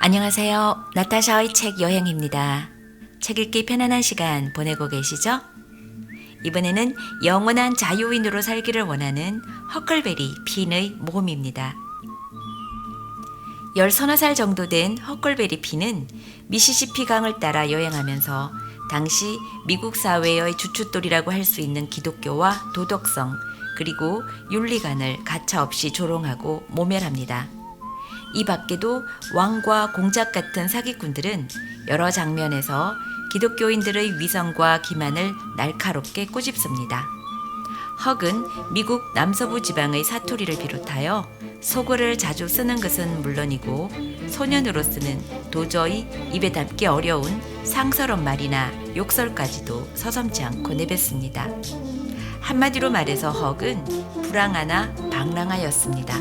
안녕하세요. 나타샤의 책 여행입니다. 책 읽기 편안한 시간 보내고 계시죠? 이번에는 영원한 자유인으로 살기를 원하는 허클베리 핀의 모험입니다. 10서너 살 정도 된 허클베리 핀은 미시시피 강을 따라 여행하면서 당시 미국 사회의 주춧돌이라고 할 수 있는 기독교와 도덕성 그리고 윤리관을 가차없이 조롱하고 모멸합니다. 이 밖에도 왕과 공작 같은 사기꾼들은 여러 장면에서 기독교인들의 위선과 기만을 날카롭게 꼬집습니다. 헉은 미국 남서부 지방의 사투리를 비롯하여 속어를 자주 쓰는 것은 물론이고 소년으로서는 도저히 입에 담기 어려운 상서런 말이나 욕설까지도 서슴지 않고 내뱉습니다. 한마디로 말해서 헉은 불황하나 방랑하였습니다.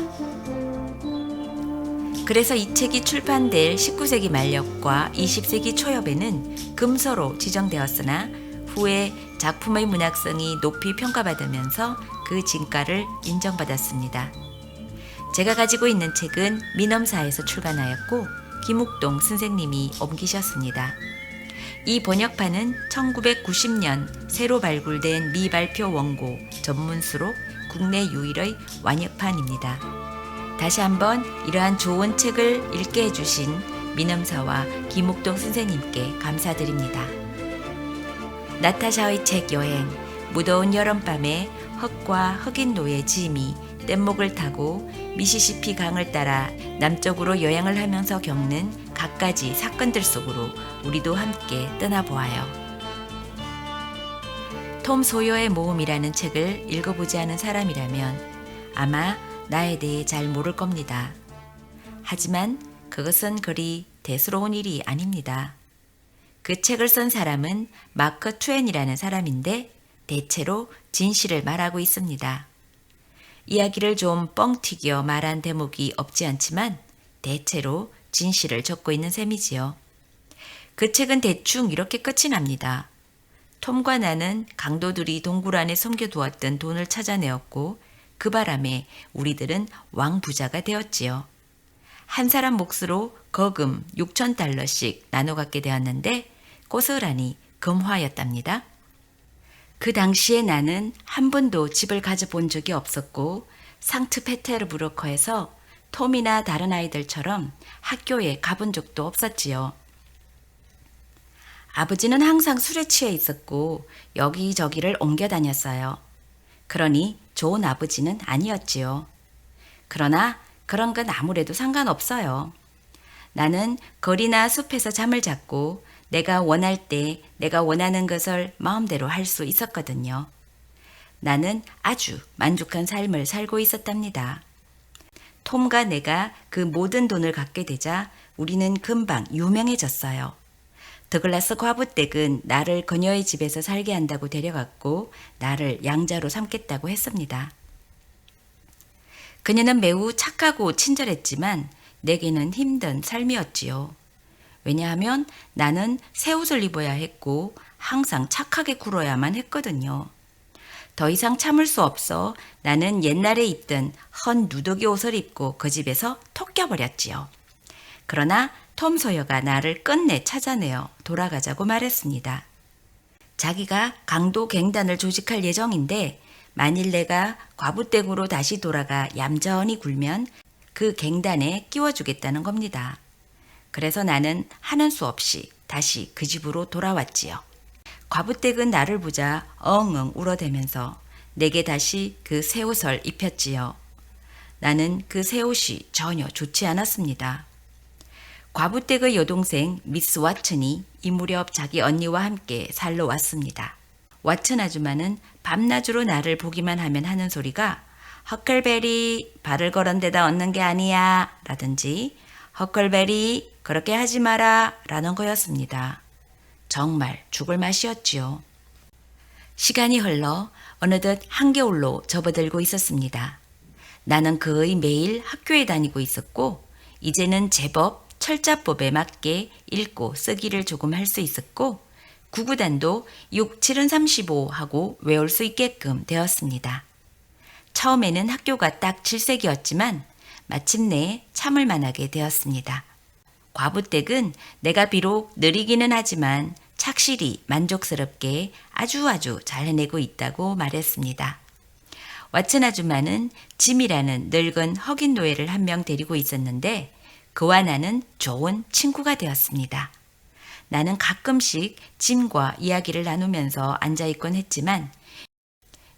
그래서 이 책이 출판될 19세기 말역과 20세기 초엽에는 금서로 지정되었으나 후에 작품의 문학성이 높이 평가받으면서 그 진가를 인정받았습니다. 제가 가지고 있는 책은 민엄사에서 출간하였고 김욱동 선생님이 옮기셨습니다. 이 번역판은 1990년 새로 발굴된 미발표 원고 전문수로 국내 유일의 완역판입니다. 다시 한번 이러한 좋은 책을 읽게 해주신 민엄사와 김욱동 선생님께 감사드립니다. 나타샤의 책 여행, 무더운 여름밤에 흑과 흑인노예 짐이 뗏목을 타고 미시시피 강을 따라 남쪽으로 여행을 하면서 겪는 갖가지 사건들 속으로 우리도 함께 떠나보아요. 톰 소여의 모험이라는 책을 읽어보지 않은 사람이라면 아마 나에 대해 잘 모를 겁니다. 하지만 그것은 그리 대수로운 일이 아닙니다. 그 책을 쓴 사람은 마크 트웬이라는 사람인데 대체로 진실을 말하고 있습니다. 이야기를 좀 뻥튀겨 말한 대목이 없지 않지만 대체로 진실을 적고 있는 셈이지요. 그 책은 대충 이렇게 끝이 납니다. 톰과 나는 강도들이 동굴 안에 숨겨두었던 돈을 찾아내었고 그 바람에 우리들은 왕부자가 되었지요. 한 사람 몫으로 거금 6,000달러씩 나눠 갖게 되었는데 고스란히 금화였답니다. 그 당시에 나는 한 번도 집을 가져본 적이 없었고 상트페테르부르크에서 톰이나 다른 아이들처럼 학교에 가본 적도 없었지요. 아버지는 항상 술에 취해 있었고 여기저기를 옮겨 다녔어요. 그러니 좋은 아버지는 아니었지요. 그러나 그런 건 아무래도 상관없어요. 나는 거리나 숲에서 잠을 잤고 내가 원할 때 내가 원하는 것을 마음대로 할 수 있었거든요. 나는 아주 만족한 삶을 살고 있었답니다. 톰과 내가 그 모든 돈을 갖게 되자 우리는 금방 유명해졌어요. 더글라스 과부댁은 나를 그녀의 집에서 살게 한다고 데려갔고 나를 양자로 삼겠다고 했습니다. 그녀는 매우 착하고 친절했지만 내게는 힘든 삶이었지요. 왜냐하면 나는 새 옷을 입어야 했고 항상 착하게 굴어야만 했거든요. 더 이상 참을 수 없어 나는 옛날에 입던 헌 누더기 옷을 입고 그 집에서 톡 껴버렸지요. 그러나 톰 소여가 나를 끝내 찾아내어 돌아가자고 말했습니다. 자기가 강도 갱단을 조직할 예정인데 만일 내가 과부댁으로 다시 돌아가 얌전히 굴면 그 갱단에 끼워주겠다는 겁니다. 그래서 나는 하는 수 없이 다시 그 집으로 돌아왔지요. 과부댁은 나를 보자 엉엉 울어대면서 내게 다시 그 새 옷을 입혔지요. 나는 그 새 옷이 전혀 좋지 않았습니다. 과부댁의 여동생 미스 왓슨이 이 무렵 자기 언니와 함께 살러 왔습니다. 왓슨 아줌마는 밤낮으로 나를 보기만 하면 하는 소리가 허클베리 발을 걸은 데다 얹는 게 아니야 라든지 허클베리 그렇게 하지 마라 라는 거였습니다. 정말 죽을 맛이었지요. 시간이 흘러 어느덧 한겨울로 접어들고 있었습니다. 나는 거의 매일 학교에 다니고 있었고 이제는 제법 철자법에 맞게 읽고 쓰기를 조금 할 수 있었고 구구단도 6, 7은 35 하고 외울 수 있게끔 되었습니다. 처음에는 학교가 딱 질색이었지만 마침내 참을 만하게 되었습니다. 과부댁은 내가 비록 느리기는 하지만 착실히 만족스럽게 아주 잘 해내고 있다고 말했습니다. 왓슨 아줌마는 짐이라는 늙은 흑인 노예를 한 명 데리고 있었는데 그와 나는 좋은 친구가 되었습니다. 나는 가끔씩 짐과 이야기를 나누면서 앉아있곤 했지만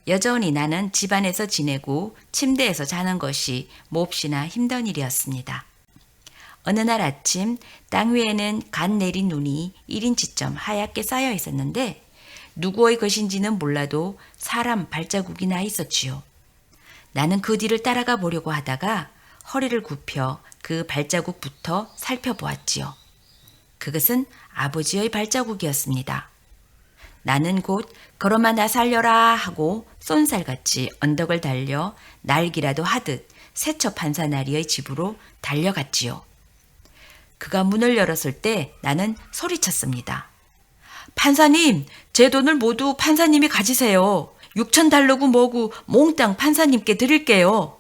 여전히 나는 집안에서 지내고 침대에서 자는 것이 몹시나 힘든 일이었습니다. 어느 날 아침 땅 위에는 갓 내린 눈이 1인치쯤 하얗게 쌓여 있었는데 누구의 것인지는 몰라도 사람 발자국이 나 있었지요. 나는 그 뒤를 따라가 보려고 하다가 허리를 굽혀 그 발자국부터 살펴보았지요. 그것은 아버지의 발자국이었습니다. 나는 곧 걸어마 나 살려라 하고 쏜살같이 언덕을 달려 날기라도 하듯 세처 판사나리의 집으로 달려갔지요. 그가 문을 열었을 때 나는 소리쳤습니다. 판사님, 제 돈을 모두 판사님이 가지세요. 6,000달러고 뭐고 몽땅 판사님께 드릴게요.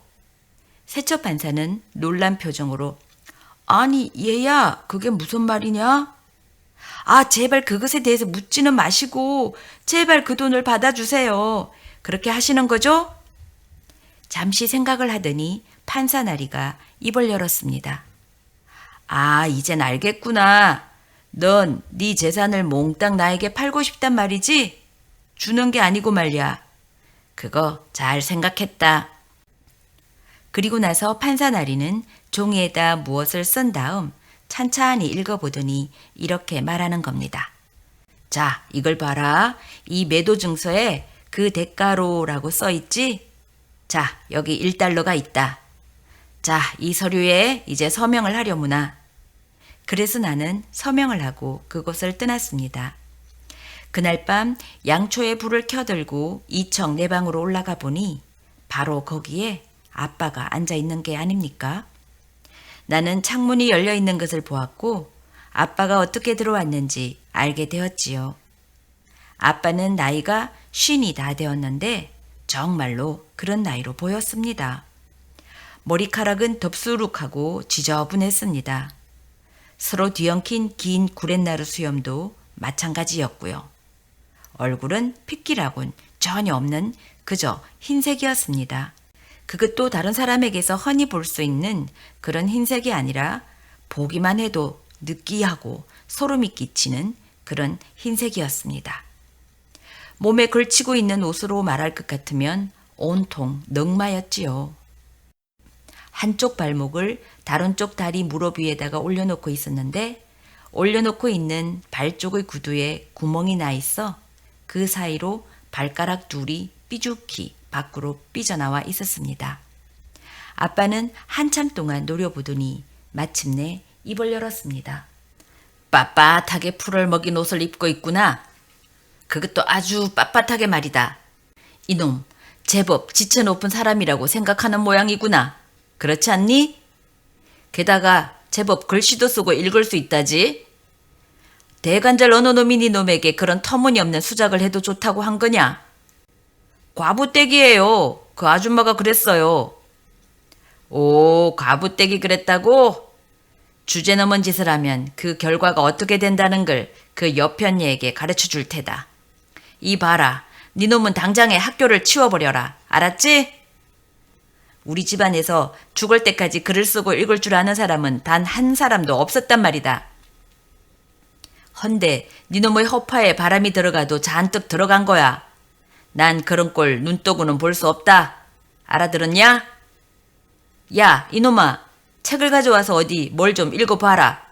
세처 판사는 놀란 표정으로 아니 얘야 그게 무슨 말이냐? 아 제발 그것에 대해서 묻지는 마시고 제발 그 돈을 받아주세요. 그렇게 하시는 거죠? 잠시 생각을 하더니 판사나리가 입을 열었습니다. 아 이젠 알겠구나. 넌 네 재산을 몽땅 나에게 팔고 싶단 말이지? 주는 게 아니고 말이야. 그거 잘 생각했다. 그리고 나서 판사나리는 종이에다 무엇을 쓴 다음 찬찬히 읽어보더니 이렇게 말하는 겁니다. 자, 이걸 봐라. 이 매도 증서에 그 대가로라고 써있지? 자, 여기 1달러가 있다. 자, 이 서류에 이제 서명을 하려무나. 그래서 나는 서명을 하고 그곳을 떠났습니다. 그날 밤 양초에 불을 켜들고 2층 내 방으로 올라가 보니 바로 거기에 아빠가 앉아 있는 게 아닙니까? 나는 창문이 열려 있는 것을 보았고 아빠가 어떻게 들어왔는지 알게 되었지요. 아빠는 나이가 50이 다 되었는데 정말로 그런 나이로 보였습니다. 머리카락은 덥수룩하고 지저분했습니다. 서로 뒤엉킨 긴 구렛나루 수염도 마찬가지였고요. 얼굴은 핏기라곤 전혀 없는 그저 흰색이었습니다. 그것도 다른 사람에게서 흔히 볼 수 있는 그런 흰색이 아니라 보기만 해도 느끼하고 소름이 끼치는 그런 흰색이었습니다. 몸에 걸치고 있는 옷으로 말할 것 같으면 온통 넝마였지요. 한쪽 발목을 다른 쪽 다리 무릎 위에다가 올려놓고 있었는데 올려놓고 있는 발 쪽의 구두에 구멍이 나 있어 그 사이로 발가락 둘이 삐죽히 밖으로 삐져나와 있었습니다. 아빠는 한참 동안 노려보더니 마침내 입을 열었습니다. 빳빳하게 풀을 먹인 옷을 입고 있구나. 그것도 아주 빳빳하게 말이다. 이놈 제법 지체 높은 사람이라고 생각하는 모양이구나. 그렇지 않니? 게다가 제법 글씨도 쓰고 읽을 수 있다지. 대관절 어느 놈이 네 놈에게 그런 터무니없는 수작을 해도 좋다고 한 거냐? 과부댁이에요. 그 아줌마가 그랬어요. 오, 과부댁이 그랬다고? 주제넘은 짓을 하면 그 결과가 어떻게 된다는 걸 그 여편녀에게 가르쳐 줄 테다. 이 봐라. 네 놈은 당장에 학교를 치워버려라. 알았지? 우리 집안에서 죽을 때까지 글을 쓰고 읽을 줄 아는 사람은 단 한 사람도 없었단 말이다. 헌데 네 놈의 허파에 바람이 들어가도 잔뜩 들어간 거야. 난 그런 꼴 눈떠고는 볼 수 없다. 알아들었냐? 야, 이놈아. 책을 가져와서 어디 뭘 좀 읽어봐라.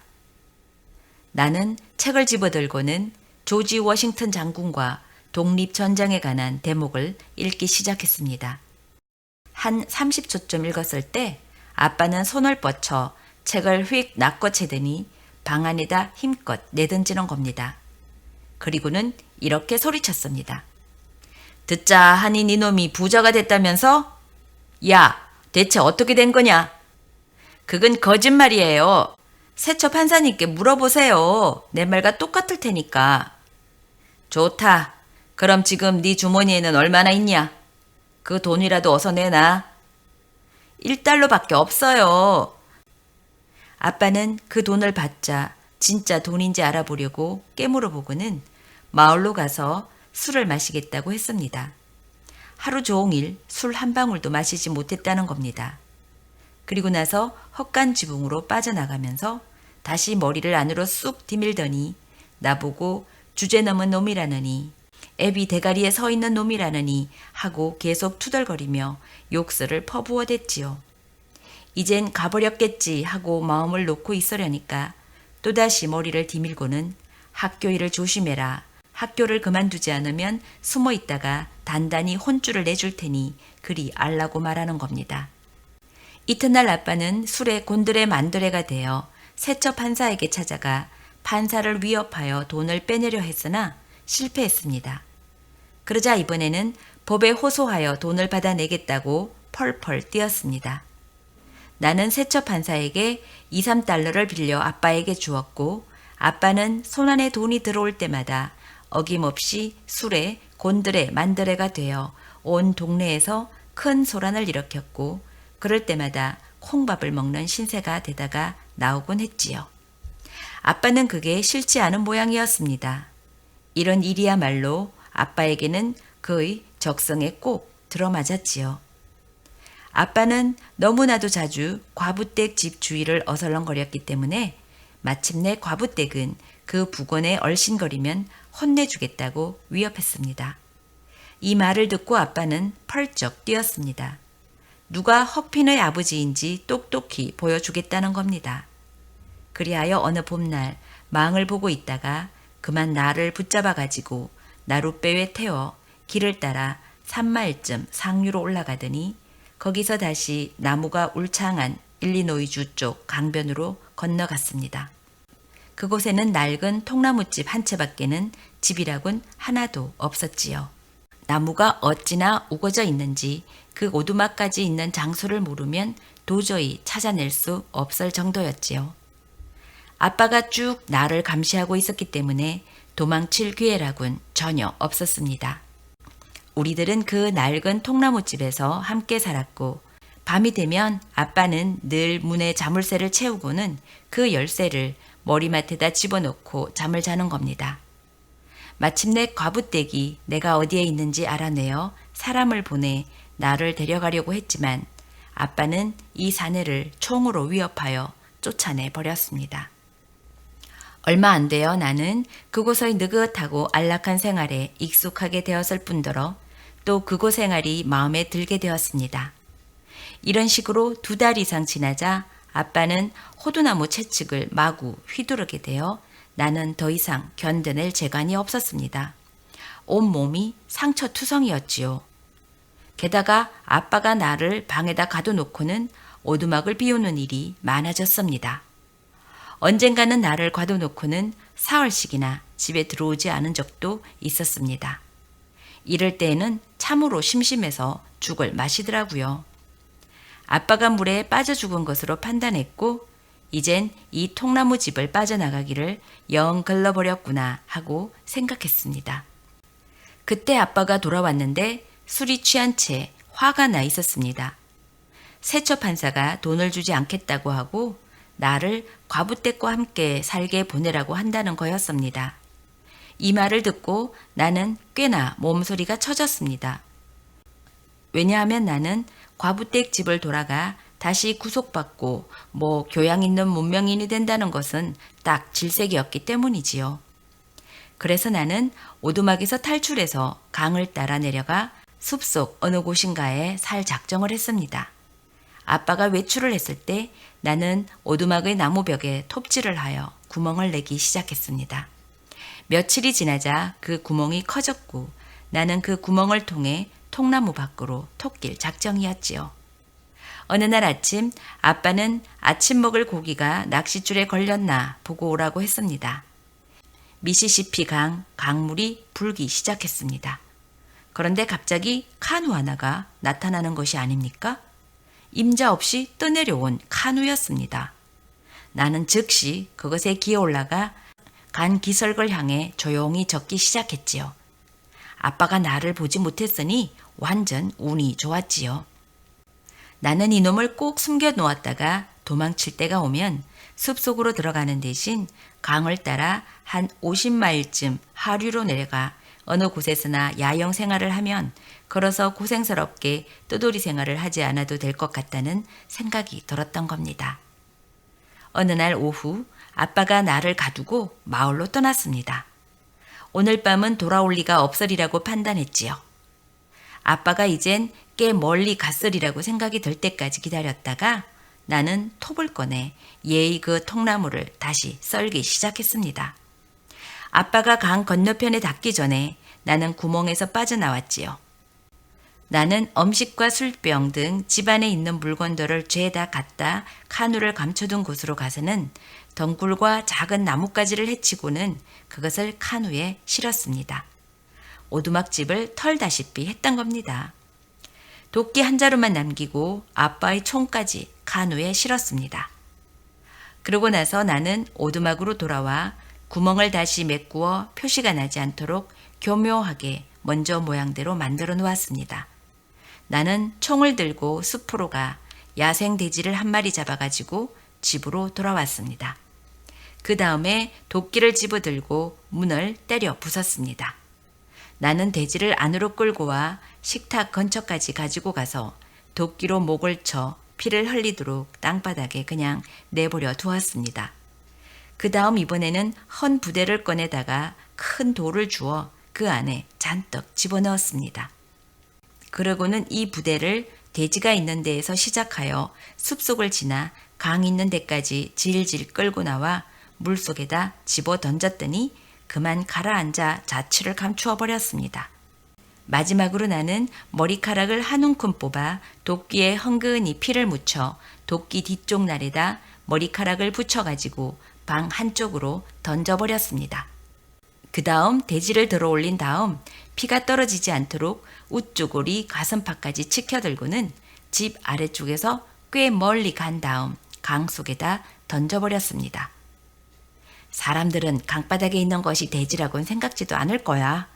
나는 책을 집어들고는 조지 워싱턴 장군과 독립전쟁에 관한 대목을 읽기 시작했습니다. 한 30초쯤 읽었을 때 아빠는 손을 뻗쳐 책을 휙 낚아채더니 방 안에다 힘껏 내던지는 겁니다. 그리고는 이렇게 소리쳤습니다. 듣자 하니 니놈이 부자가 됐다면서? 야, 대체 어떻게 된 거냐? 그건 거짓말이에요. 세처 판사님께 물어보세요. 내 말과 똑같을 테니까. 좋다. 그럼 지금 네 주머니에는 얼마나 있냐? 그 돈이라도 어서 내놔. 1달러밖에 없어요. 아빠는 그 돈을 받자 진짜 돈인지 알아보려고 깨물어 보고는 마을로 가서 술을 마시겠다고 했습니다. 하루 종일 술 한 방울도 마시지 못했다는 겁니다. 그리고 나서 헛간 지붕으로 빠져나가면서 다시 머리를 안으로 쑥 디밀더니 나보고 주제 넘은 놈이라느니 애비 대가리에 서 있는 놈이라느니 하고 계속 투덜거리며 욕설을 퍼부어댔지요. 이젠 가버렸겠지 하고 마음을 놓고 있으려니까 또다시 머리를 디밀고는 학교 일을 조심해라. 학교를 그만두지 않으면 숨어 있다가 단단히 혼쭐을 내줄 테니 그리 알라고 말하는 겁니다. 이튿날 아빠는 술에 곤드레 만드레가 되어 세처 판사에게 찾아가 판사를 위협하여 돈을 빼내려 했으나 실패했습니다. 그러자 이번에는 법에 호소하여 돈을 받아내겠다고 펄펄 뛰었습니다. 나는 세처 판사에게 2, 3달러를 빌려 아빠에게 주었고 아빠는 손안에 돈이 들어올 때마다 어김없이 술에 곤드레 만드레가 되어 온 동네에서 큰 소란을 일으켰고 그럴 때마다 콩밥을 먹는 신세가 되다가 나오곤 했지요. 아빠는 그게 싫지 않은 모양이었습니다. 이런 일이야말로 아빠에게는 그의 적성에 꼭 들어맞았지요. 아빠는 너무나도 자주 과부댁 집 주위를 어설렁거렸기 때문에 마침내 과부댁은 그 부권에 얼씬거리면 혼내주겠다고 위협했습니다. 이 말을 듣고 아빠는 펄쩍 뛰었습니다. 누가 허핀의 아버지인지 똑똑히 보여주겠다는 겁니다. 그리하여 어느 봄날 망을 보고 있다가 그만 나를 붙잡아가지고 나룻배에 태워 길을 따라 3마일쯤 상류로 올라가더니 거기서 다시 나무가 울창한 일리노이주 쪽 강변으로 건너갔습니다. 그곳에는 낡은 통나무집 한 채밖에는 집이라곤 하나도 없었지요. 나무가 어찌나 우거져 있는지 그 오두막까지 있는 장소를 모르면 도저히 찾아낼 수 없을 정도였지요. 아빠가 쭉 나를 감시하고 있었기 때문에 도망칠 기회라곤 전혀 없었습니다. 우리들은 그 낡은 통나무집에서 함께 살았고 밤이 되면 아빠는 늘 문에 자물쇠를 채우고는 그 열쇠를 머리맡에다 집어넣고 잠을 자는 겁니다. 마침내 과부댁이 내가 어디에 있는지 알아내어 사람을 보내 나를 데려가려고 했지만 아빠는 이 사내를 총으로 위협하여 쫓아내 버렸습니다. 얼마 안 되어 나는 그곳의 느긋하고 안락한 생활에 익숙하게 되었을 뿐더러 또 그곳 생활이 마음에 들게 되었습니다. 이런 식으로 2달 이상 지나자 아빠는 호두나무 채찍을 마구 휘두르게 되어 나는 더 이상 견뎌낼 재간이 없었습니다. 온몸이 상처투성이었지요. 게다가 아빠가 나를 방에다 가둬놓고는 오두막을 비우는 일이 많아졌습니다. 언젠가는 나를 가둬놓고는 사흘씩이나 집에 들어오지 않은 적도 있었습니다. 이럴 때에는 참으로 심심해서 죽을 마시더라고요. 아빠가 물에 빠져 죽은 것으로 판단했고 이젠 이 통나무 집을 빠져나가기를 영 글러버렸구나 하고 생각했습니다. 그때 아빠가 돌아왔는데 술이 취한 채 화가 나 있었습니다. 세처 판사가 돈을 주지 않겠다고 하고 나를 과부댁과 함께 살게 보내라고 한다는 거였습니다. 이 말을 듣고 나는 꽤나 몸소리가 쳐졌습니다. 왜냐하면 나는 과부댁 집을 돌아가 다시 구속받고 교양 있는 문명인이 된다는 것은 딱 질색이었기 때문이지요. 그래서 나는 오두막에서 탈출해서 강을 따라 내려가 숲속 어느 곳인가에 살 작정을 했습니다. 아빠가 외출을 했을 때 나는 오두막의 나무벽에 톱질을 하여 구멍을 내기 시작했습니다. 며칠이 지나자 그 구멍이 커졌고 나는 그 구멍을 통해 통나무 밖으로 톡길 작정이었지요. 어느 날 아침 아빠는 아침 먹을 고기가 낚싯줄에 걸렸나 보고 오라고 했습니다. 미시시피 강물이 불기 시작했습니다. 그런데 갑자기 카누 하나가 나타나는 것이 아닙니까? 임자 없이 떠내려온 카누였습니다. 나는 즉시 그것에 기어 올라가 간 기슭을 향해 조용히 젓기 시작했지요. 아빠가 나를 보지 못했으니 완전 운이 좋았지요. 나는 이놈을 꼭 숨겨 놓았다가 도망칠 때가 오면 숲속으로 들어가는 대신 강을 따라 한 50마일쯤 하류로 내려가 어느 곳에서나 야영 생활을 하면 걸어서 고생스럽게 떠돌이 생활을 하지 않아도 될 것 같다는 생각이 들었던 겁니다. 어느 날 오후 아빠가 나를 가두고 마을로 떠났습니다. 오늘 밤은 돌아올 리가 없으리라고 판단했지요. 아빠가 이젠 꽤 멀리 갔으리라고 생각이 들 때까지 기다렸다가 나는 톱을 꺼내 예의 그 통나무를 다시 썰기 시작했습니다. 아빠가 강 건너편에 닿기 전에 나는 구멍에서 빠져나왔지요. 나는 음식과 술병 등 집안에 있는 물건들을 죄다 갖다 카누를 감춰둔 곳으로 가서는 덩굴과 작은 나뭇가지를 헤치고는 그것을 카누에 실었습니다. 오두막집을 털다시피 했던 겁니다. 도끼 한 자루만 남기고 아빠의 총까지 카누에 실었습니다. 그러고 나서 나는 오두막으로 돌아와 구멍을 다시 메꾸어 표시가 나지 않도록 교묘하게 먼저 모양대로 만들어 놓았습니다. 나는 총을 들고 숲으로 가 야생 돼지를 한 마리 잡아가지고 집으로 돌아왔습니다. 그 다음에 도끼를 집어들고 문을 때려 부쉈습니다. 나는 돼지를 안으로 끌고 와 식탁 근처까지 가지고 가서 도끼로 목을 쳐 피를 흘리도록 땅바닥에 그냥 내버려 두었습니다. 그 다음 이번에는 헌 부대를 꺼내다가 큰 돌을 주어 그 안에 잔뜩 집어넣었습니다. 그러고는 이 부대를 돼지가 있는 데에서 시작하여 숲속을 지나 강 있는 데까지 질질 끌고 나와 물속에다 집어 던졌더니 그만 가라앉아 자취를 감추어 버렸습니다. 마지막으로 나는 머리카락을 한 움큼 뽑아 도끼에 흥근히 피를 묻혀 도끼 뒤쪽 날에다 머리카락을 붙여가지고 방 한쪽으로 던져버렸습니다. 그 다음 돼지를 들어 올린 다음 피가 떨어지지 않도록 우쭈고리 가슴팍까지 치켜들고는 집 아래쪽에서 꽤 멀리 간 다음 강 속에다 던져버렸습니다. 사람들은 강바닥에 있는 것이 돼지라고는 생각지도 않을 거야.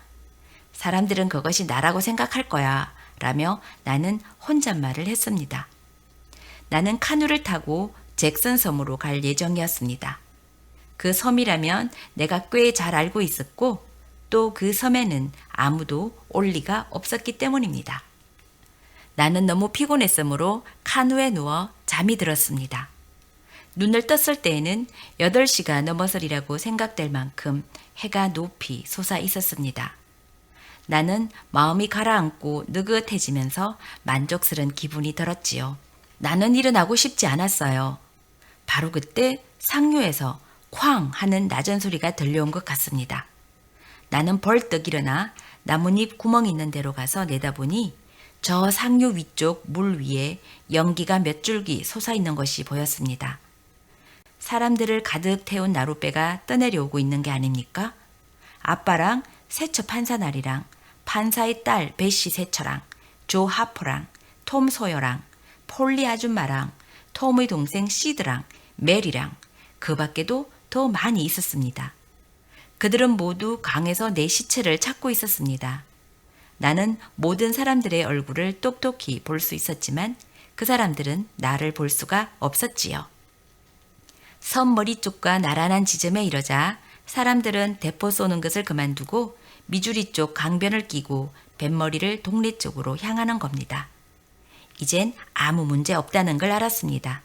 사람들은 그것이 나라고 생각할 거야. 라며 나는 혼잣말을 했습니다. 나는 카누를 타고 잭슨 섬으로 갈 예정이었습니다. 그 섬이라면 내가 꽤 잘 알고 있었고 또 그 섬에는 아무도 올 리가 없었기 때문입니다. 나는 너무 피곤했으므로 카누에 누워 잠이 들었습니다. 눈을 떴을 때에는 8시가 넘어서리라고 생각될 만큼 해가 높이 솟아 있었습니다. 나는 마음이 가라앉고 느긋해지면서 만족스러운 기분이 들었지요. 나는 일어나고 싶지 않았어요. 바로 그때 상류에서 쾅 하는 낮은 소리가 들려온 것 같습니다. 나는 벌떡 일어나 나뭇잎 구멍이 있는 데로 가서 내다보니 저 상류 위쪽 물 위에 연기가 몇 줄기 솟아있는 것이 보였습니다. 사람들을 가득 태운 나룻배가 떠내려오고 있는 게 아닙니까? 아빠랑 세처 판사날이랑 판사의 딸 베시 세처랑 조 하퍼랑 톰 소여랑 폴리 아줌마랑 톰의 동생 시드랑 메리랑 그 밖에도 더 많이 있었습니다. 그들은 모두 강에서 내 시체를 찾고 있었습니다. 나는 모든 사람들의 얼굴을 똑똑히 볼 수 있었지만 그 사람들은 나를 볼 수가 없었지요. 섬 머리 쪽과 나란한 지점에 이르자 사람들은 대포 쏘는 것을 그만두고 미주리 쪽 강변을 끼고 뱃머리를 동네 쪽으로 향하는 겁니다. 이젠 아무 문제 없다는 걸 알았습니다.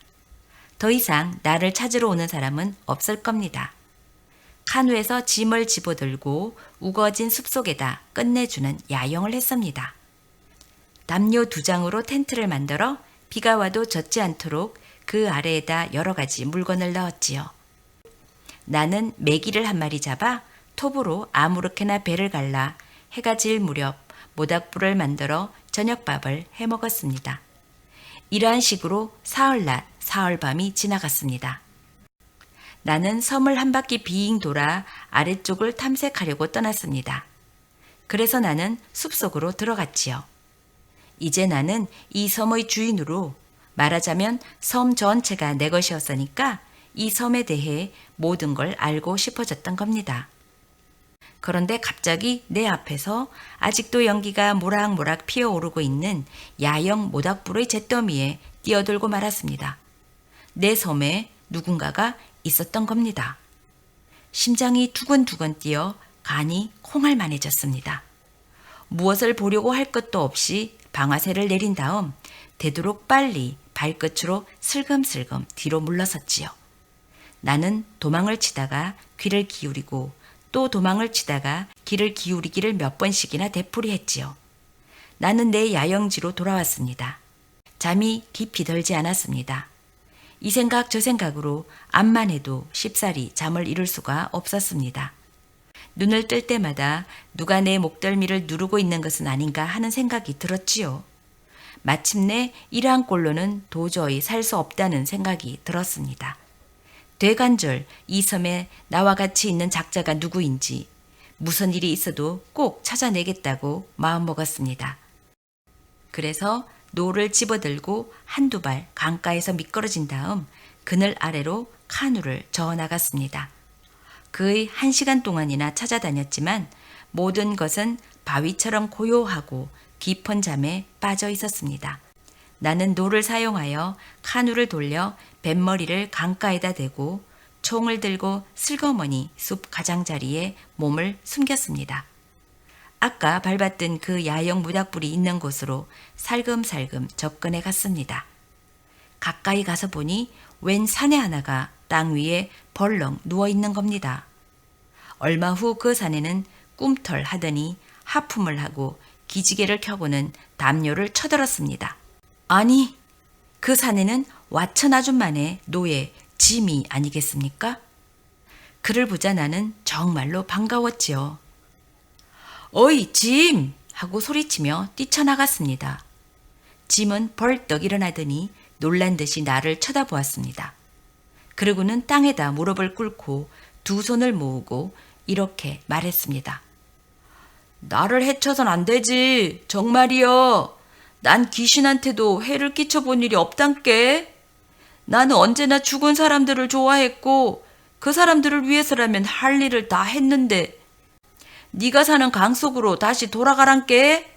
더 이상 나를 찾으러 오는 사람은 없을 겁니다. 카누에서 짐을 집어들고 우거진 숲속에다 끝내주는 야영을 했습니다. 담요 2장으로 텐트를 만들어 비가 와도 젖지 않도록 그 아래에다 여러 가지 물건을 넣었지요. 나는 메기를 한 마리 잡아 톱으로 아무렇게나 배를 갈라 해가 질 무렵 모닥불을 만들어 저녁밥을 해 먹었습니다. 이러한 식으로 사흘낮, 사흘밤이 지나갔습니다. 나는 섬을 한 바퀴 빙 돌아 아래쪽을 탐색하려고 떠났습니다. 그래서 나는 숲속으로 들어갔지요. 이제 나는 이 섬의 주인으로 말하자면 섬 전체가 내 것이었으니까 이 섬에 대해 모든 걸 알고 싶어졌던 겁니다. 그런데 갑자기 내 앞에서 아직도 연기가 모락모락 피어오르고 있는 야영 모닥불의 잿더미에 뛰어들고 말았습니다. 내 섬에 누군가가 있었던 겁니다. 심장이 두근두근 뛰어 간이 콩알만해졌습니다. 무엇을 보려고 할 것도 없이 방아쇠를 내린 다음 되도록 빨리 발끝으로 슬금슬금 뒤로 물러섰지요. 나는 도망을 치다가 귀를 기울이고 또 도망을 치다가 귀를 기울이기를 몇 번씩이나 되풀이했지요. 나는 내 야영지로 돌아왔습니다. 잠이 깊이 들지 않았습니다. 이 생각 저 생각으로 암만 해도 쉽사리 잠을 이룰 수가 없었습니다. 눈을 뜰 때마다 누가 내 목덜미를 누르고 있는 것은 아닌가 하는 생각이 들었지요. 마침내 이러한 꼴로는 도저히 살 수 없다는 생각이 들었습니다. 되간절 이 섬에 나와 같이 있는 작자가 누구인지 무슨 일이 있어도 꼭 찾아내겠다고 마음먹었습니다. 그래서 노를 집어들고 한두 발 강가에서 미끄러진 다음 그늘 아래로 카누를 저어 나갔습니다. 거의 1시간 동안이나 찾아다녔지만 모든 것은 바위처럼 고요하고 깊은 잠에 빠져 있었습니다. 나는 노를 사용하여 카누를 돌려 뱃머리를 강가에다 대고 총을 들고 슬그머니 숲 가장자리에 몸을 숨겼습니다. 아까 밟았던 그 야영 모닥불이 있는 곳으로 살금살금 접근해 갔습니다. 가까이 가서 보니 웬 사내 하나가 땅 위에 벌렁 누워있는 겁니다. 얼마 후 그 사내는 꿈털 하더니 하품을 하고 기지개를 켜고는 담요를 쳐들었습니다. 아니, 그 사내는 와천 아줌마네 노예 짐이 아니겠습니까? 그를 보자 나는 정말로 반가웠지요. 어이 짐! 하고 소리치며 뛰쳐나갔습니다. 짐은 벌떡 일어나더니 놀란 듯이 나를 쳐다보았습니다. 그러고는 땅에다 무릎을 꿇고 두 손을 모으고 이렇게 말했습니다. 나를 해쳐선 안 되지. 정말이여. 난 귀신한테도 해를 끼쳐본 일이 없단께. 나는 언제나 죽은 사람들을 좋아했고 그 사람들을 위해서라면 할 일을 다 했는데 네가 사는 강 속으로 다시 돌아가란께.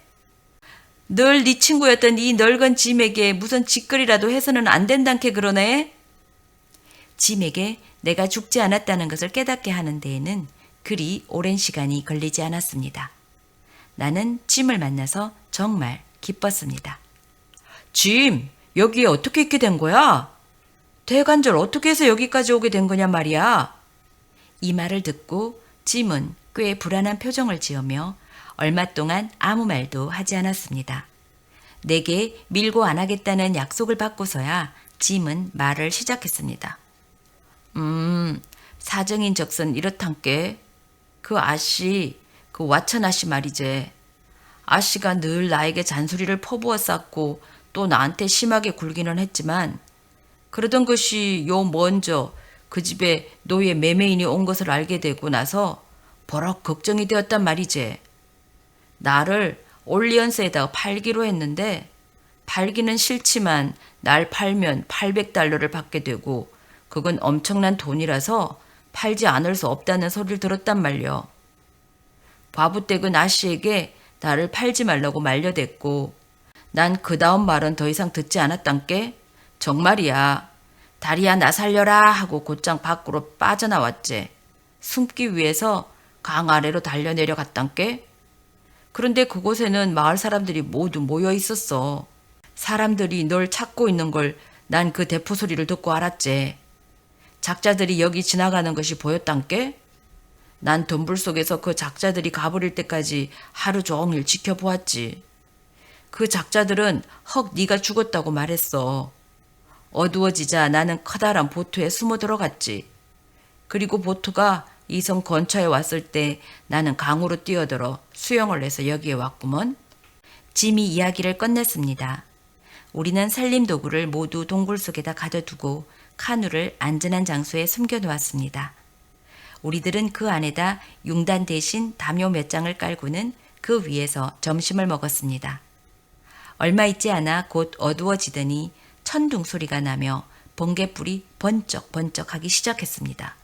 늘 네 친구였던 이 늙은 짐에게 무슨 짓거리라도 해서는 안 된단께 그러네. 짐에게 내가 죽지 않았다는 것을 깨닫게 하는 데에는 그리 오랜 시간이 걸리지 않았습니다. 나는 짐을 만나서 정말 기뻤습니다. 짐, 여기에 어떻게 있게 된 거야? 대관절 어떻게 해서 여기까지 오게 된 거냐 말이야. 이 말을 듣고 짐은 꽤 불안한 표정을 지으며 얼마 동안 아무 말도 하지 않았습니다. 내게 밀고 안 하겠다는 약속을 받고서야 짐은 말을 시작했습니다. 사정인적선 이렇단께. 그 아씨, 그 와천 아씨 말이제. 아씨가 늘 나에게 잔소리를 퍼부었었고 또 나한테 심하게 굴기는 했지만 그러던 것이 요 먼저 그 집에 노예 매매인이 온 것을 알게 되고 나서 버럭 걱정이 되었단 말이제. 나를 올리언스에다가 팔기로 했는데 팔기는 싫지만 날 팔면 800달러를 받게 되고 그건 엄청난 돈이라서 팔지 않을 수 없다는 소리를 들었단 말려. 과부댁은 아씨에게 나를 팔지 말라고 말려댔고 난 그 다음 말은 더 이상 듣지 않았단께. 정말이야. 다리야 나 살려라 하고 곧장 밖으로 빠져나왔지. 숨기 위해서 강 아래로 달려내려갔단께. 그런데 그곳에는 마을 사람들이 모두 모여 있었어. 사람들이 널 찾고 있는 걸 난 그 대포 소리를 듣고 알았지. 작자들이 여기 지나가는 것이 보였단께. 난 덤불 속에서 그 작자들이 가버릴 때까지 하루 종일 지켜보았지. 그 작자들은 헉 네가 죽었다고 말했어. 어두워지자 나는 커다란 보트에 숨어 들어갔지. 그리고 보트가 이 섬 근처에 왔을 때 나는 강으로 뛰어들어 수영을 해서 여기에 왔구먼. 짐이 이야기를 끝냈습니다. 우리는 살림 도구를 모두 동굴 속에다 가둬두고 카누를 안전한 장소에 숨겨놓았습니다. 우리들은 그 안에다 융단 대신 담요 몇 장을 깔고는 그 위에서 점심을 먹었습니다. 얼마 있지 않아 곧 어두워지더니 천둥 소리가 나며 번개불이 번쩍번쩍하기 시작했습니다.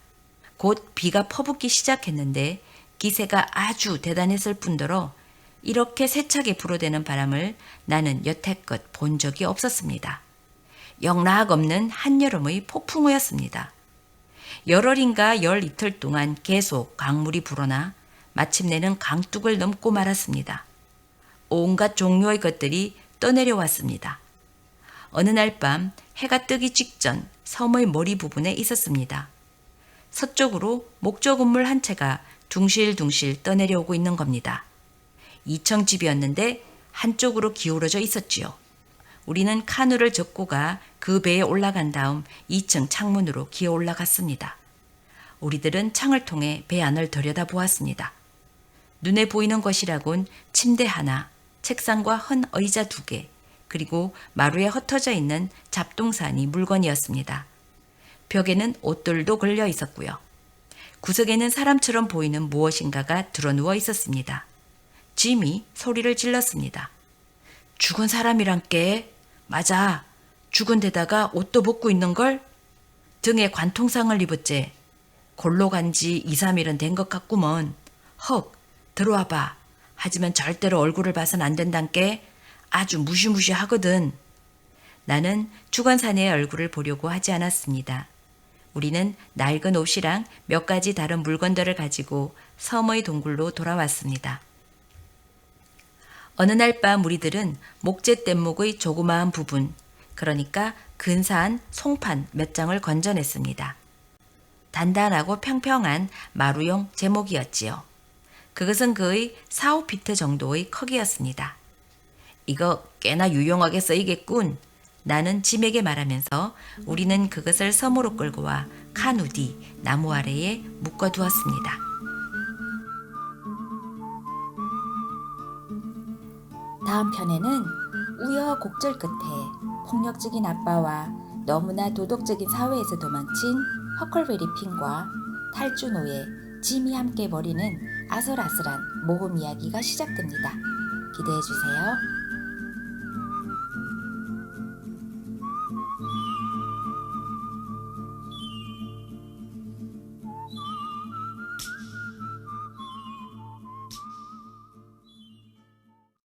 곧 비가 퍼붓기 시작했는데 기세가 아주 대단했을 뿐더러 이렇게 세차게 불어대는 바람을 나는 여태껏 본 적이 없었습니다. 영락없는 한여름의 폭풍우였습니다. 열흘인가 열 이틀 동안 계속 강물이 불어나 마침내는 강둑을 넘고 말았습니다. 온갖 종류의 것들이 떠내려왔습니다. 어느 날 밤 해가 뜨기 직전 섬의 머리 부분에 있었습니다. 서쪽으로 목조 건물 한 채가 둥실둥실 떠내려오고 있는 겁니다. 2층 집이었는데 한쪽으로 기울어져 있었지요. 우리는 카누를 젓고 가 그 배에 올라간 다음 2층 창문으로 기어 올라갔습니다. 우리들은 창을 통해 배 안을 들여다보았습니다. 눈에 보이는 것이라곤 침대 하나, 책상과 헌 의자 2개, 그리고 마루에 흩어져 있는 잡동사니 물건이었습니다. 벽에는 옷들도 걸려 있었고요. 구석에는 사람처럼 보이는 무엇인가가 드러누워 있었습니다. 짐이 소리를 질렀습니다. 죽은 사람이란께. 맞아. 죽은 데다가 옷도 벗고 있는걸? 등에 관통상을 입었지. 골로 간 지 2, 3일은 된 것 같구먼. 헉, 들어와 봐. 하지만 절대로 얼굴을 봐선 안 된단께. 아주 무시무시하거든. 나는 주관사내의 얼굴을 보려고 하지 않았습니다. 우리는 낡은 옷이랑 몇 가지 다른 물건들을 가지고 섬의 동굴로 돌아왔습니다. 어느 날 밤 우리들은 목재 뗏목의 조그마한 부분, 그러니까 근사한 송판 몇 장을 건져냈습니다. 단단하고 평평한 마루용 제목이었지요. 그것은 거의 4, 5피트 정도의 크기였습니다. 이거 꽤나 유용하게 쓰이겠군. 나는 짐에게 말하면서 우리는 그것을 섬으로 끌고 와 카누 뒤 나무 아래에 묶어두었습니다. 다음 편에는 우여곡절 끝에 폭력적인 아빠와 너무나 도덕적인 사회에서 도망친 허클베리 핀과 탈주 노예 짐이 함께 벌이는 아슬아슬한 모험 이야기가 시작됩니다. 기대해 주세요.